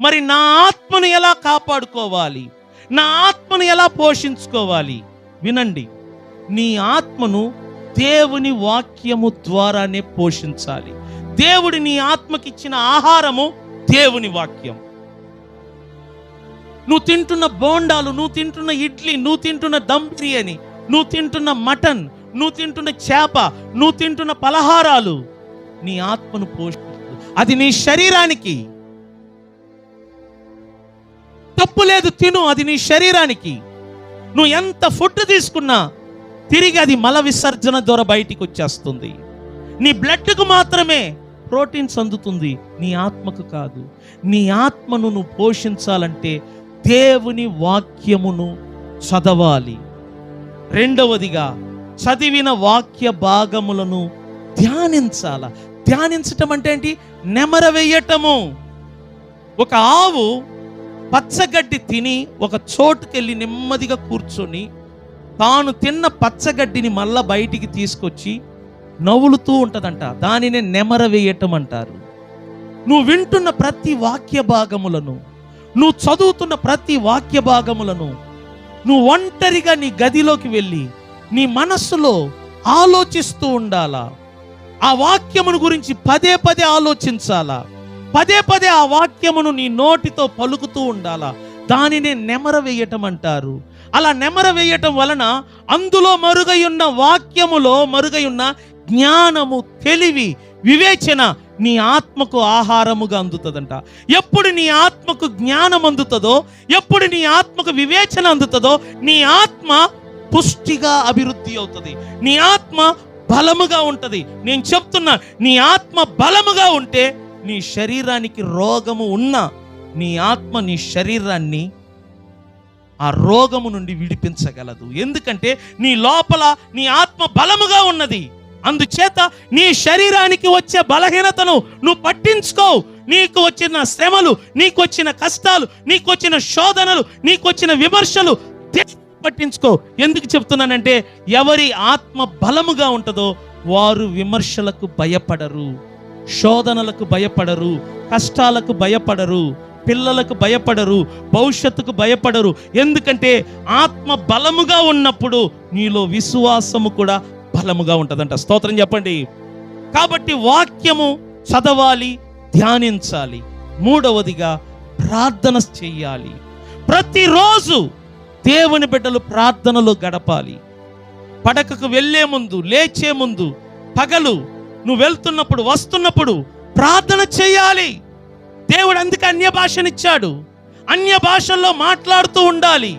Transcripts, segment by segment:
మరి నా ఆత్మను ఎలా కాపాడుకోవాలి, నా ఆత్మను ఎలా పోషించుకోవాలి? వినండి, నీ ఆత్మను దేవుని వాక్యము ద్వారానే పోషించాలి. దేవుడు నీ ఆత్మకిచ్చిన ఆహారము దేవుని వాక్యం. నువ్వు తింటున్న బోండాలు, నువ్వు తింటున్న ఇడ్లీ, నువ్వు తింటున్న దమ్ బిర్యానీ, నువ్వు తింటున్న మటన్, నువ్వు తింటున్న చేప, నువ్వు తింటున్న పలహారాలు నీ ఆత్మను పోషించు. అది నీ శరీరానికి తప్పు లేదు, తిను, అది నీ శరీరానికి. నువ్వు ఎంత ఫుడ్ తీసుకున్నా తిరిగి అది మల విసర్జన ద్వారా బయటికి వచ్చేస్తుంది. నీ బ్లడ్కు మాత్రమే ప్రోటీన్స్ అందుతుంది, నీ ఆత్మకు కాదు. నీ ఆత్మను నువ్వు పోషించాలంటే దేవుని వాక్యమును చదవాలి. రెండవదిగా చదివిన వాక్య భాగములను ధ్యానించాల. ధ్యానించటం అంటే ఏంటి? నెమర వేయటము. ఒక ఆవు పచ్చగడ్డి తిని ఒక చోటుకెళ్ళి నెమ్మదిగా కూర్చొని తాను తిన్న పచ్చగడ్డిని మళ్ళా బయటికి తీసుకొచ్చి నవ్వులుతూ ఉంటుందంట. దానినే నెమర వేయటం అంటారు. నువ్వు వింటున్న ప్రతి వాక్య భాగములను, నువ్వు చదువుతున్న ప్రతి వాక్య భాగములను నువ్వు ఒంటరిగా నీ గదిలోకి వెళ్ళి నీ మనస్సులో ఆలోచిస్తూ ఉండాలా. ఆ వాక్యమును గురించి పదే పదే ఆలోచించాలా. పదే పదే ఆ వాక్యమును నీ నోటితో పలుకుతూ ఉండాలా. దానినే నెమర వేయటం అంటారు. అలా నెమర వేయటం వలన అందులో మరుగై ఉన్న వాక్యములో మరుగై ఉన్న జ్ఞానము, తెలివి, వివేచన నీ ఆత్మకు ఆహారముగా అందుతుందంట. ఎప్పుడు నీ ఆత్మకు జ్ఞానం అందుతుందో, ఎప్పుడు నీ ఆత్మకు వివేచన అందుతుందో, నీ ఆత్మ పుష్టిగా అభివృద్ధి అవుతుంది, నీ ఆత్మ బలముగా ఉంటుంది. నేను చెప్తున్నా, నీ ఆత్మ బలముగా ఉంటే నీ శరీరానికి రోగము ఉన్నా నీ ఆత్మ నీ శరీరాన్ని ఆ రోగము నుండి విడిపించగలదు. ఎందుకంటే నీ లోపల నీ ఆత్మ బలముగా ఉన్నది. అందుచేత నీ శరీరానికి వచ్చే బలహీనతను నువ్వు పట్టించుకో. నీకు వచ్చిన శ్రమలు, నీకు వచ్చిన కష్టాలు, నీకు వచ్చిన శోధనలు, నీకు వచ్చిన విమర్శలు పట్టించుకో. ఎందుకు చెప్తున్నానంటే ఎవరి ఆత్మ బలముగా ఉంటుందో వారు విమర్శలకు భయపడరు, శోధనలకు భయపడరు, కష్టాలకు భయపడరు, పిల్లలకు భయపడరు, భవిష్యత్తుకు భయపడరు. ఎందుకంటే ఆత్మ బలముగా ఉన్నప్పుడు నీలో విశ్వాసము కూడా బలముగా ఉంటుందంట. స్తోత్రం చెప్పండి. కాబట్టి వాక్యము చదవాలి, ధ్యానించాలి. మూడవదిగా ప్రార్థన చెయ్యాలి. ప్రతిరోజు దేవుని బిడ్డలు ప్రార్థనలో గడపాలి. పడకకు వెళ్ళే ముందు, లేచే ముందు, పగలు నువ్వు వెళ్తున్నప్పుడు, వస్తున్నప్పుడు ప్రార్థన చేయాలి. దేవుడు అందుకే అన్య భాషనిచ్చాడు. అన్య భాషల్లో మాట్లాడుతూ ఉండాలి.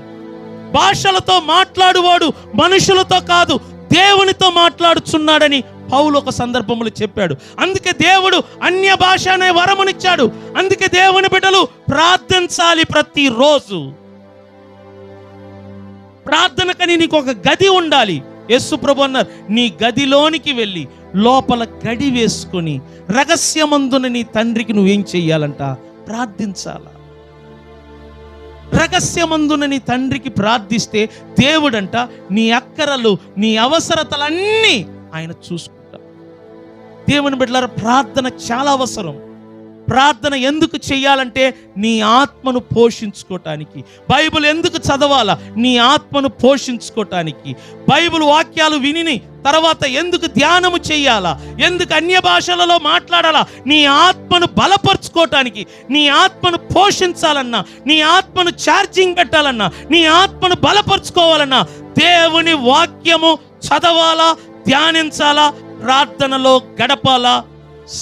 భాషలతో మాట్లాడువాడు మనుషులతో కాదు, దేవునితో మాట్లాడుచున్నాడని పౌలు ఒక సందర్భంలో చెప్పాడు. అందుకే దేవుడు అన్య భాష అనే వరమునిచ్చాడు. అందుకే దేవుని బిడ్డలు ప్రార్థించాలి ప్రతిరోజు. ప్రార్థనకని నీకు ఒక గది ఉండాలి. యేసు ప్రభు అన్నారు, నీ గదిలోనికి వెళ్ళి లోపల గడి వేసుకొని రహస్యమందున నీ తండ్రికి నువ్వేం చెయ్యాలంట? ప్రార్థించాల. రహస్యమందున నీ తండ్రికి ప్రార్థిస్తే దేవుడంట నీ అక్కరలు, నీ అవసరతలన్నీ ఆయన చూసుకుంటాడు. దేవుని బిడ్డలారా, ప్రార్థన చాలా అవసరం. ప్రార్థన ఎందుకు చెయ్యాలంటే నీ ఆత్మను పోషించుకోవటానికి. బైబిల్ ఎందుకు చదవాలా? నీ ఆత్మను పోషించుకోవటానికి. బైబిల్ వాక్యాలు విని తర్వాత ఎందుకు ధ్యానము చెయ్యాలా? ఎందుకు అన్య భాషలలో మాట్లాడాలా? నీ ఆత్మను బలపరుచుకోవటానికి. నీ ఆత్మను పోషించాలన్నా, నీ ఆత్మను ఛార్జింగ్ పెట్టాలన్నా, నీ ఆత్మను బలపరుచుకోవాలన్నా దేవుని వాక్యము చదవాలా, ధ్యానించాలా, ప్రార్థనలో గడపాలా,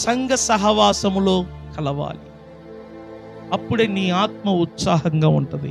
సంఘ సహవాసములో కలవాలి. అప్పుడే నీ ఆత్మ ఉత్సాహంగా ఉంటుంది.